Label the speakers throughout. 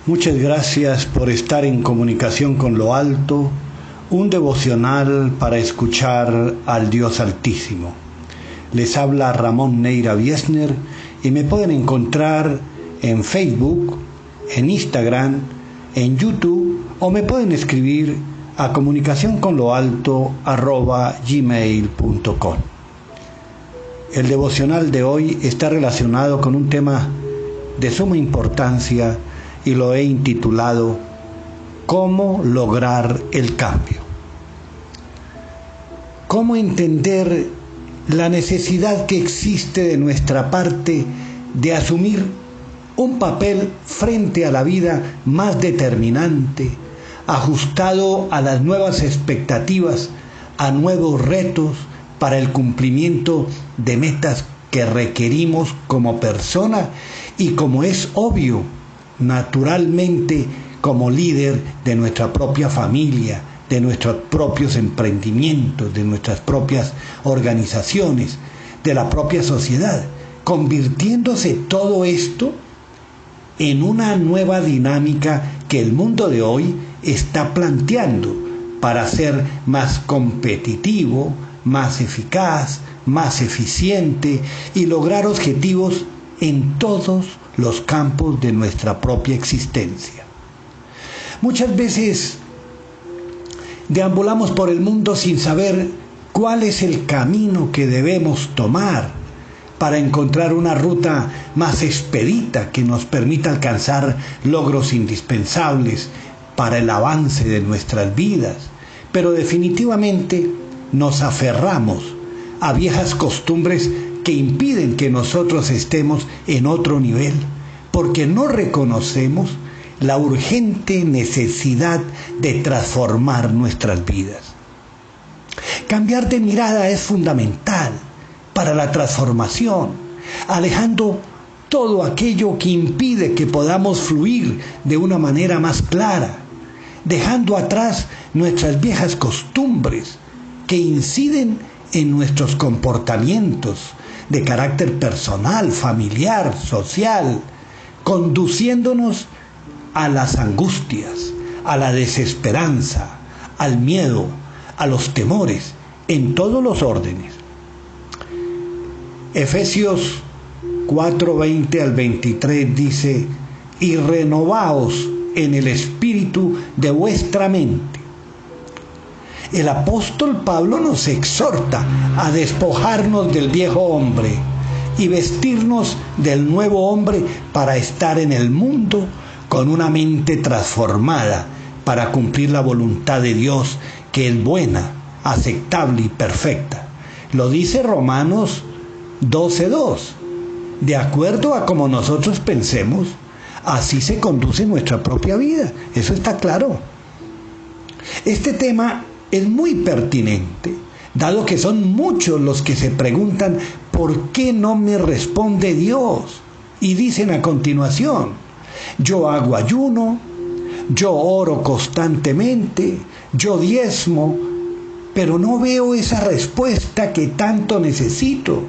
Speaker 1: Muchas gracias por estar en comunicación con lo alto, un devocional para escuchar al Dios Altísimo. Les habla Ramón Neira Wiesner y me pueden encontrar en Facebook, en Instagram, en YouTube o me pueden escribir a comunicacionconloalto@gmail.com. El devocional de hoy está relacionado con un tema de suma importancia y lo he intitulado ¿Cómo lograr el cambio? ¿Cómo entender la necesidad que existe de nuestra parte de asumir un papel frente a la vida más determinante, ajustado a las nuevas expectativas, a nuevos retos para el cumplimiento de metas que requerimos como persona y, como es obvio, naturalmente como líder de nuestra propia familia, de nuestros propios emprendimientos, de nuestras propias organizaciones, de la propia sociedad, convirtiéndose todo esto en una nueva dinámica que el mundo de hoy está planteando para ser más competitivo, más eficaz, más eficiente y lograr objetivos en todos los campos de nuestra propia existencia. Muchas veces deambulamos por el mundo sin saber cuál es el camino que debemos tomar para encontrar una ruta más expedita que nos permita alcanzar logros indispensables para el avance de nuestras vidas, pero definitivamente nos aferramos a viejas costumbres que impiden que nosotros estemos en otro nivel, porque no reconocemos la urgente necesidad de transformar nuestras vidas. Cambiar de mirada es fundamental para la transformación, alejando todo aquello que impide que podamos fluir de una manera más clara, dejando atrás nuestras viejas costumbres que inciden en nuestros comportamientos de carácter personal, familiar, social, conduciéndonos a las angustias, a la desesperanza, al miedo, a los temores, en todos los órdenes. Efesios 4:20 al 23 dice: y renovaos en el espíritu de vuestra mente. El apóstol Pablo nos exhorta a despojarnos del viejo hombre y vestirnos del nuevo hombre para estar en el mundo con una mente transformada para cumplir la voluntad de Dios, que es buena, aceptable y perfecta. Lo dice Romanos 12:2. De acuerdo a como nosotros pensemos, así se conduce nuestra propia vida. Eso está claro. Este tema es muy pertinente, dado que son muchos los que se preguntan ¿por qué no me responde Dios? Y dicen a continuación: yo hago ayuno, yo oro constantemente, yo diezmo, pero no veo esa respuesta que tanto necesito.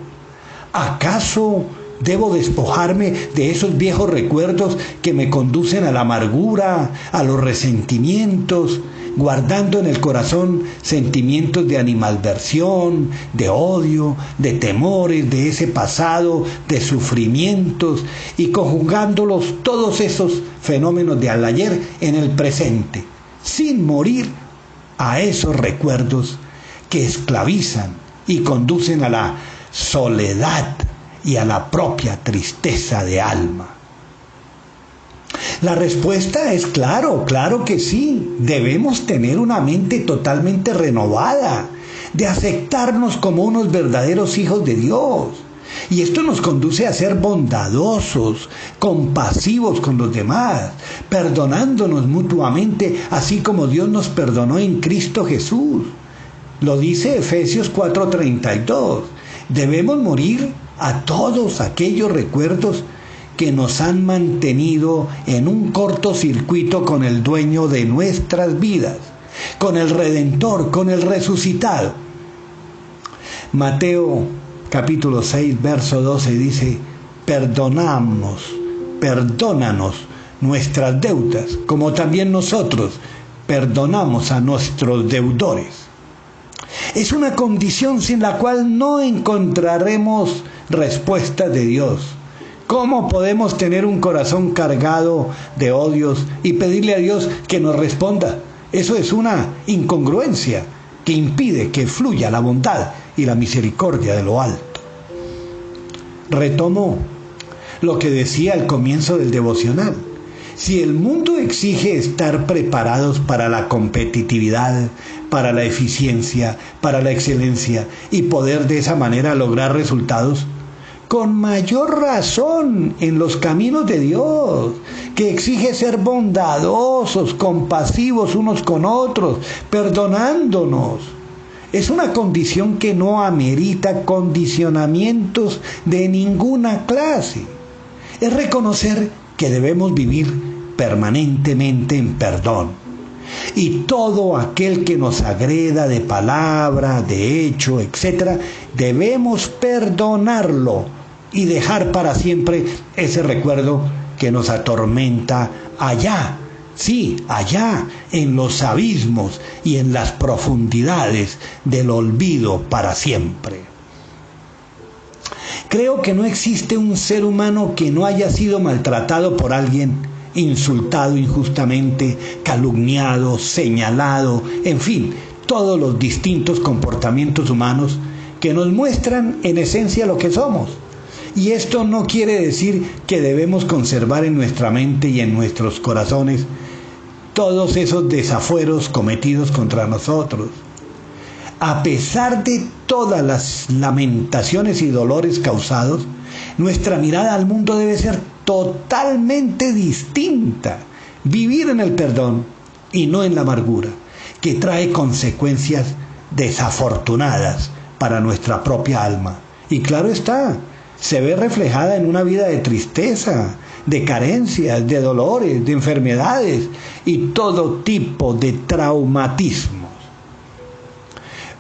Speaker 1: ¿Acaso debo despojarme de esos viejos recuerdos que me conducen a la amargura, a los resentimientos, guardando en el corazón sentimientos de animadversión, de odio, de temores, de ese pasado, de sufrimientos, y conjugándolos todos esos fenómenos del ayer en el presente, sin morir a esos recuerdos que esclavizan y conducen a la soledad y a la propia tristeza de alma? La respuesta es claro que sí. Debemos tener una mente totalmente renovada, de aceptarnos como unos verdaderos hijos de Dios. Y esto nos conduce a ser bondadosos, compasivos con los demás, perdonándonos mutuamente, así como Dios nos perdonó en Cristo Jesús. Lo dice Efesios 4:32. Debemos morir a todos aquellos recuerdos que nos han mantenido en un cortocircuito con el dueño de nuestras vidas, con el Redentor, con el resucitado. Mateo capítulo 6, verso 12 dice: perdónanos nuestras deudas, como también nosotros perdonamos a nuestros deudores. Es una condición sin la cual no encontraremos respuesta de Dios. ¿Cómo podemos tener un corazón cargado de odios y pedirle a Dios que nos responda? Eso es una incongruencia que impide que fluya la bondad y la misericordia de lo alto. Retomo lo que decía al comienzo del devocional. Si el mundo exige estar preparados para la competitividad, para la eficiencia, para la excelencia y poder de esa manera lograr resultados, con mayor razón en los caminos de Dios, que exige ser bondadosos, compasivos unos con otros, perdonándonos. Es una condición que no amerita condicionamientos de ninguna clase. Es reconocer que debemos vivir permanentemente en perdón. Y todo aquel que nos agreda de palabra, de hecho, etc., debemos perdonarlo y dejar para siempre ese recuerdo que nos atormenta allá, sí, allá, en los abismos y en las profundidades del olvido para siempre. Creo que no existe un ser humano que no haya sido maltratado por alguien, insultado injustamente, calumniado, señalado, en fin, todos los distintos comportamientos humanos que nos muestran en esencia lo que somos. Y esto no quiere decir que debemos conservar en nuestra mente y en nuestros corazones todos esos desafueros cometidos contra nosotros. A pesar de todas las lamentaciones y dolores causados, nuestra mirada al mundo debe ser totalmente distinta. Vivir en el perdón y no en la amargura, que trae consecuencias desafortunadas para nuestra propia alma. Y claro está, se ve reflejada en una vida de tristeza, de carencias, de dolores, de enfermedades y todo tipo de traumatismos.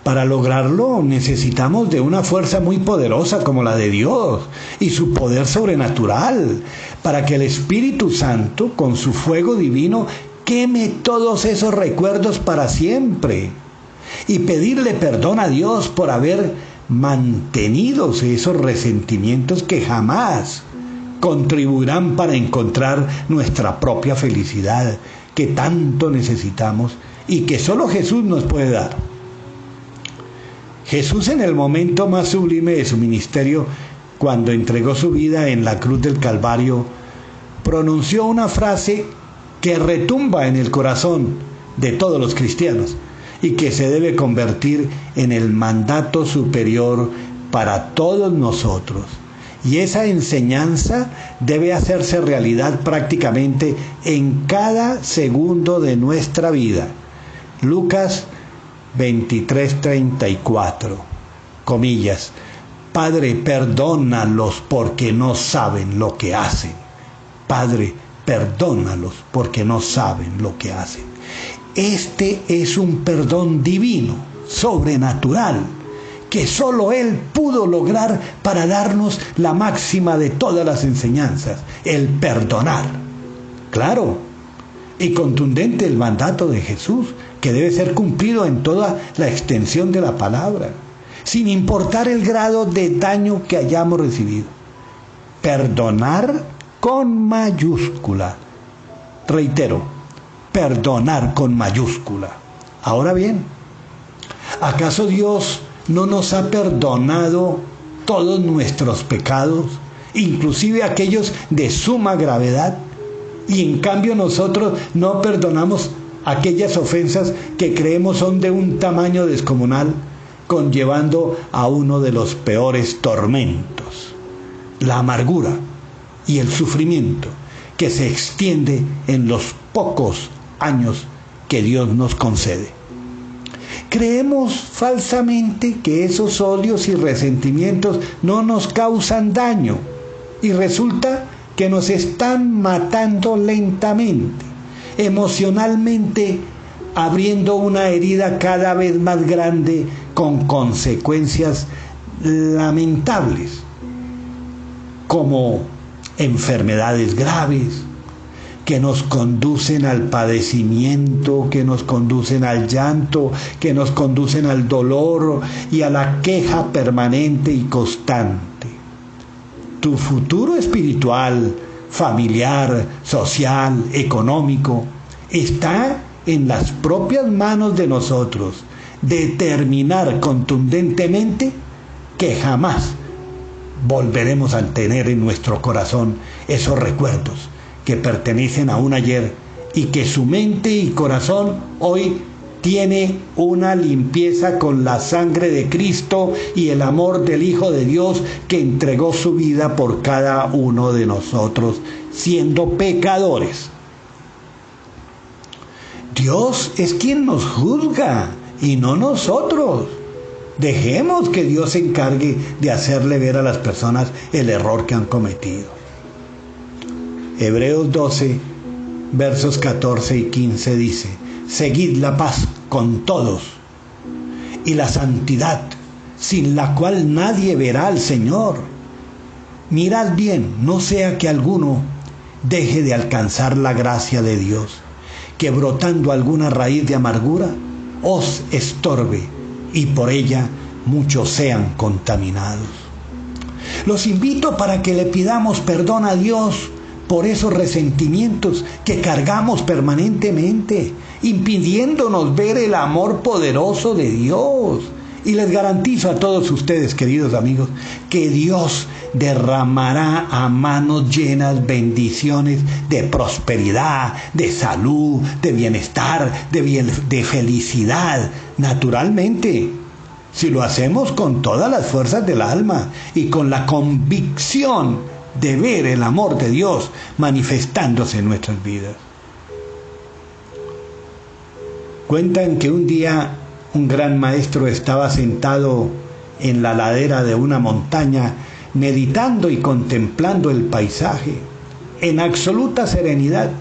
Speaker 1: Para lograrlo necesitamos de una fuerza muy poderosa como la de Dios y su poder sobrenatural, para que el Espíritu Santo, con su fuego divino, queme todos esos recuerdos para siempre, y pedirle perdón a Dios por haber mantenido esos resentimientos que jamás contribuirán para encontrar nuestra propia felicidad que tanto necesitamos y que solo Jesús nos puede dar. Jesús, en el momento más sublime de su ministerio, cuando entregó su vida en la cruz del Calvario, pronunció una frase que retumba en el corazón de todos los cristianos y que se debe convertir en el mandato superior para todos nosotros. Y esa enseñanza debe hacerse realidad prácticamente en cada segundo de nuestra vida. Lucas 23:34, comillas, Padre, perdónalos porque no saben lo que hacen. Padre, perdónalos porque no saben lo que hacen. Este es un perdón divino, sobrenatural, que solo Él pudo lograr para darnos la máxima de todas las enseñanzas, el perdonar. Claro, y contundente el mandato de Jesús, que debe ser cumplido en toda la extensión de la palabra, sin importar el grado de daño que hayamos recibido. Perdonar con mayúscula. Reitero, perdonar con mayúscula. Ahora bien, ¿acaso Dios no nos ha perdonado todos nuestros pecados, inclusive aquellos de suma gravedad? Y en cambio nosotros no perdonamos aquellas ofensas que creemos son de un tamaño descomunal, conllevando a uno de los peores tormentos, la amargura y el sufrimiento que se extiende en los pocos años que Dios nos concede. Creemos falsamente que esos odios y resentimientos no nos causan daño y resulta que nos están matando lentamente, emocionalmente, abriendo una herida cada vez más grande con consecuencias lamentables como enfermedades graves, que nos conducen al padecimiento, que nos conducen al llanto, que nos conducen al dolor y a la queja permanente y constante. Tu futuro espiritual, familiar, social, económico, está en las propias manos de nosotros. Determinar contundentemente que jamás volveremos a tener en nuestro corazón esos recuerdos que pertenecen a un ayer y que su mente y corazón hoy tiene una limpieza con la sangre de Cristo y el amor del Hijo de Dios que entregó su vida por cada uno de nosotros, siendo pecadores. Dios es quien nos juzga y no nosotros. Dejemos que Dios se encargue de hacerle ver a las personas el error que han cometido. Hebreos 12, versos 14 y 15 dice: seguid la paz con todos y la santidad, sin la cual nadie verá al Señor. Mirad bien, no sea que alguno deje de alcanzar la gracia de Dios, que brotando alguna raíz de amargura os estorbe y por ella muchos sean contaminados. Los invito para que le pidamos perdón a Dios por esos resentimientos que cargamos permanentemente, impidiéndonos ver el amor poderoso de Dios. Y les garantizo a todos ustedes, queridos amigos, que Dios derramará a manos llenas bendiciones de prosperidad, de salud, de bienestar, de felicidad, naturalmente, si lo hacemos con todas las fuerzas del alma y con la convicción de ver el amor de Dios manifestándose en nuestras vidas. Cuentan que un día un gran maestro estaba sentado en la ladera de una montaña, meditando y contemplando el paisaje en absoluta serenidad,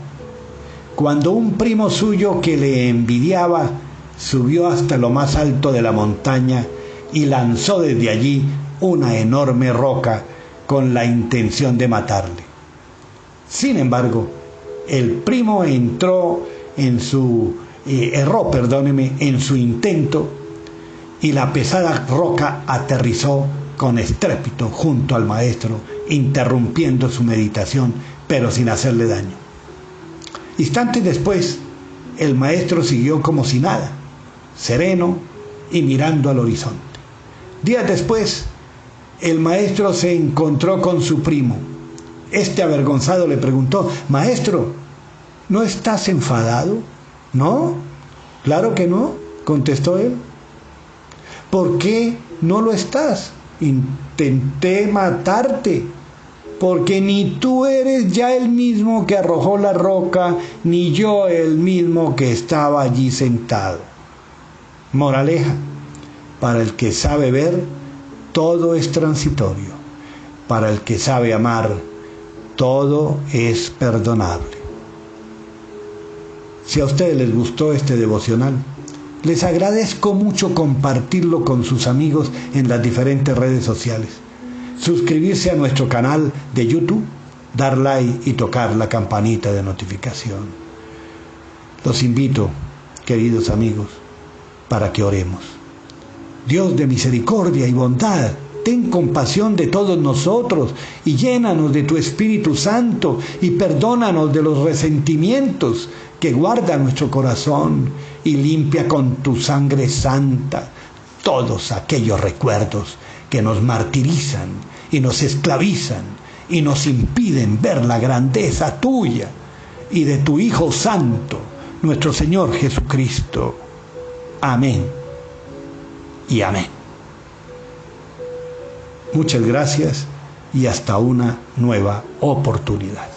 Speaker 1: cuando un primo suyo que le envidiaba subió hasta lo más alto de la montaña y lanzó desde allí una enorme roca con la intención de matarle. Sin embargo, el primo erró en su intento, y la pesada roca aterrizó con estrépito junto al maestro, interrumpiendo su meditación, pero sin hacerle daño. Instantes después, el maestro siguió como si nada, sereno y mirando al horizonte. Días después, el maestro se encontró con su primo. Este, avergonzado, le preguntó: maestro, ¿no estás enfadado? No, claro que no, contestó él. ¿Por qué no lo estás? Intenté matarte, porque ni tú eres ya el mismo que arrojó la roca, ni yo el mismo que estaba allí sentado. Moraleja: para el que sabe ver, todo es transitorio. Para el que sabe amar, todo es perdonable. Si a ustedes les gustó este devocional, les agradezco mucho compartirlo con sus amigos en las diferentes redes sociales, suscribirse a nuestro canal de YouTube, dar like y tocar la campanita de notificación. Los invito, queridos amigos, para que oremos. Dios de misericordia y bondad, ten compasión de todos nosotros y llénanos de tu Espíritu Santo y perdónanos de los resentimientos que guarda nuestro corazón y limpia con tu sangre santa todos aquellos recuerdos que nos martirizan y nos esclavizan y nos impiden ver la grandeza tuya y de tu Hijo Santo, nuestro Señor Jesucristo. Amén y amén. Muchas gracias y hasta una nueva oportunidad.